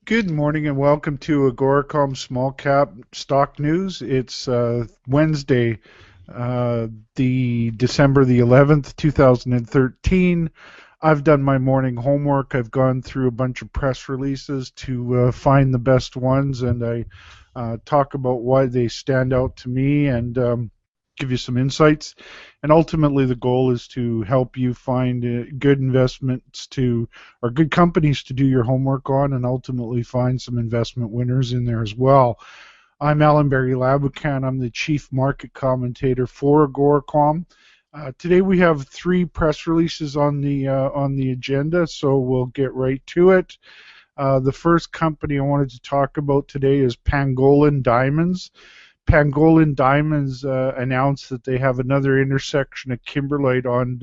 Good morning and welcome to AGORACOM Small Cap Stock News. It's Wednesday, the December the 11th, 2013. I've done my morning homework. I've gone through a bunch of press releases to find the best ones, and I talk about why they stand out to me and give you some insights. And ultimately, the goal is to help you find good investments or good companies to do your homework on, and ultimately find some investment winners in there as well. I'm Alan Barry Labucan. I'm the chief market commentator for AGORACOM. Today we have three press releases on the agenda, so we'll get right to it. The first company I wanted to talk about today is Pangolin Diamonds. Pangolin Diamonds announced that they have another intersection of kimberlite on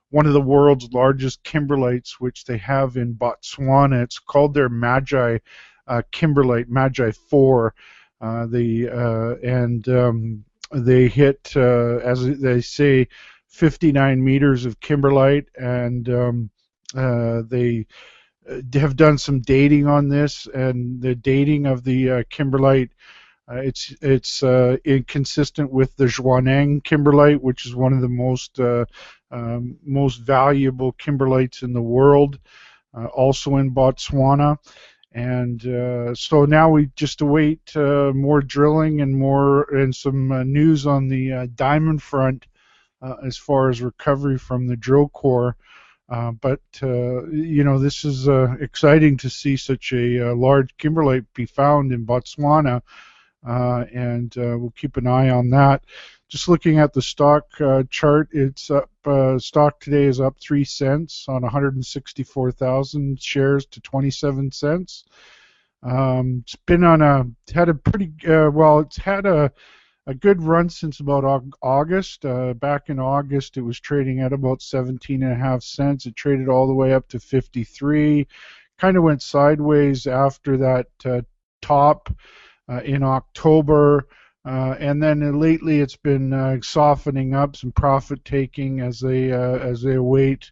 one of the world's largest kimberlites, which they have in Botswana. It's called their Magi kimberlite, Magi 4. They hit, as they say, 59 meters of kimberlite, and they have done some dating on this, and the dating of the kimberlite. It's inconsistent with the Zhuaneng kimberlite, which is one of the most valuable kimberlites in the world, also in Botswana. And so now we just await more drilling and some news on the diamond front as far as recovery from the drill core. But this is exciting to see such a large kimberlite be found in Botswana. And we'll keep an eye on that. Just looking at the stock chart, it's up. Stock today is up 3 cents on 164,000 shares to 27 cents. It's been had a pretty it's had a good run since about August. Back in August, it was trading at about 17.5 cents. It traded all the way up to 53. Kind of went sideways after that top in October, and then lately it's been softening up, some profit taking as they await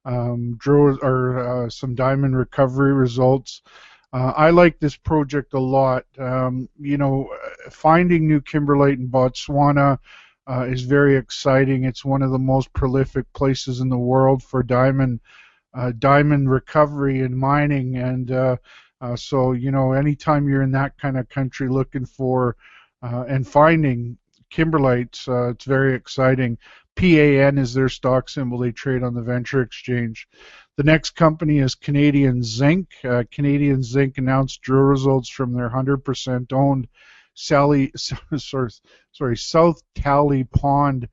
some diamond recovery results. I like this project a lot. Finding new kimberlite in Botswana is very exciting. It's one of the most prolific places in the world for diamond recovery and mining, and so anytime you're in that kind of country looking for and finding kimberlites, it's very exciting. PAN is their stock symbol. They trade on the venture exchange. The next company is Canadian Zinc. Canadian Zinc announced drill results from their 100% owned South Tally Pond,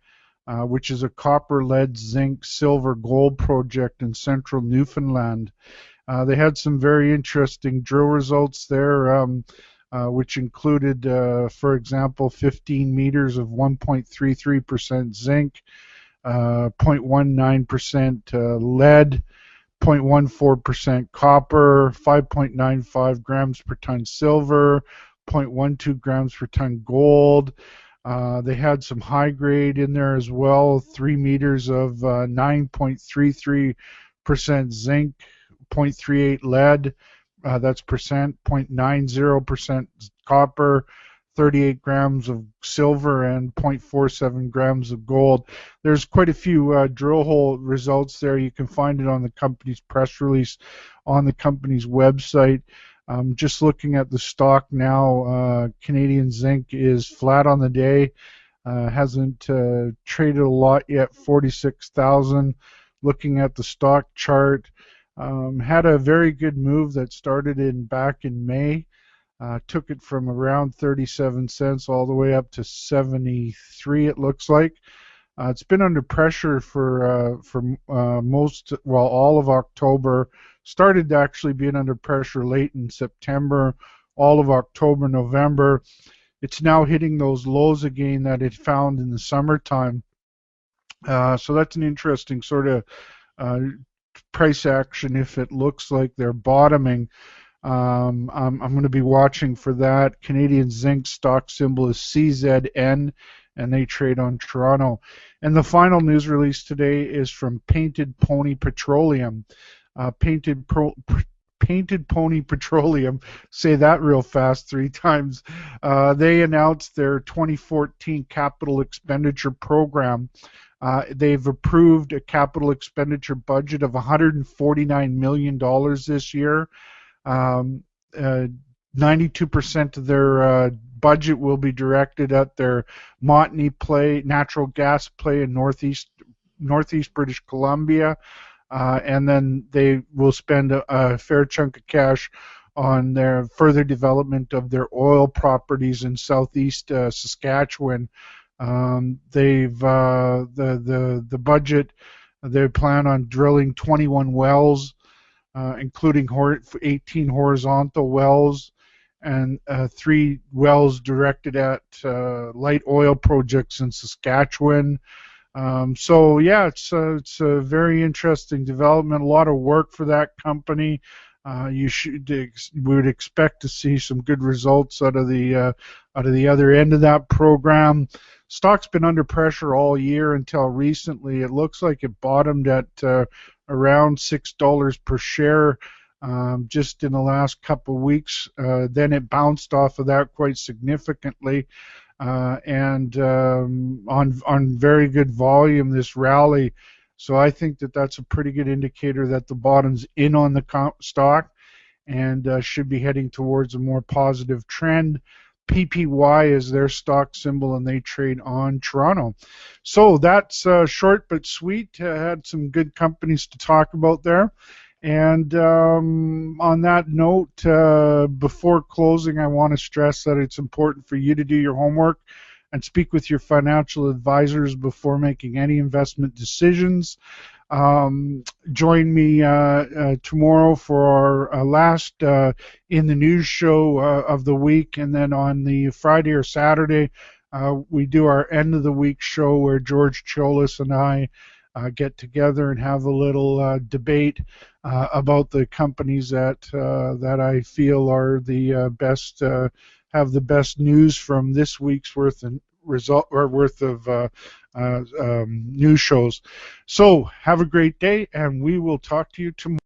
which is a copper, lead, zinc, silver, gold project in central Newfoundland. They had some very interesting drill results there, which included, for example, 15 meters of 1.33% zinc, 0.19% lead, 0.14% copper, 5.95 grams per ton silver, 0.12 grams per ton gold. They had some high grade in there as well, 3 meters of 9.33% zinc, 0.38 lead, that's percent, 0.90% copper, 38 grams of silver, and 0.47 grams of gold. There's quite a few drill hole results there. You can find it on the company's press release on the company's website. Just looking at the stock now, Canadian Zinc is flat on the day, hasn't traded a lot yet, 46,000. Looking at the stock chart, had a very good move that started back in May. Took it from around 37 cents all the way up to 73, it looks like. It's been under pressure for all of October. Started actually being under pressure late in September, all of October, November. It's now hitting those lows again that it found in the summertime. So that's an interesting sort of price action if it looks like they're bottoming. I'm going to be watching for that. Canadian Zinc stock symbol is CZN, and they trade on Toronto. And the final news release today is from Painted Pony Petroleum. Painted Painted Pony Petroleum, say that real fast 3 times, they announced their 2014 capital expenditure program. They've approved a capital expenditure budget of $149 million this year. 92% of their budget will be directed at their Montney play, natural gas play in northeast British Columbia, and then they will spend a fair chunk of cash on their further development of their oil properties in southeast Saskatchewan. The budget, they plan on drilling 21 wells, including 18 horizontal wells and 3 wells directed at light oil projects in Saskatchewan. So yeah, it's a very interesting development. A lot of work for that company. We would expect to see some good results out of the other end of that program. Stock's been under pressure all year until recently. It looks like it bottomed at around $6 per share just in the last couple of weeks. Then it bounced off of that quite significantly, and on very good volume this rally. So I think that that's a pretty good indicator that the bottom's in on the stock, and should be heading towards a more positive trend. PPY is their stock symbol, and they trade on Toronto. So that's short but sweet. Had some good companies to talk about there. And on that note, before closing, I want to stress that it's important for you to do your homework and speak with your financial advisors before making any investment decisions. Join me tomorrow for our last in the news show of the week, and then on the Friday or Saturday we do our end of the week show where George Cholis and I get together and have a little debate about the companies that I feel are the best, have the best news from this week's worth of news shows. So have a great day, and we will talk to you tomorrow.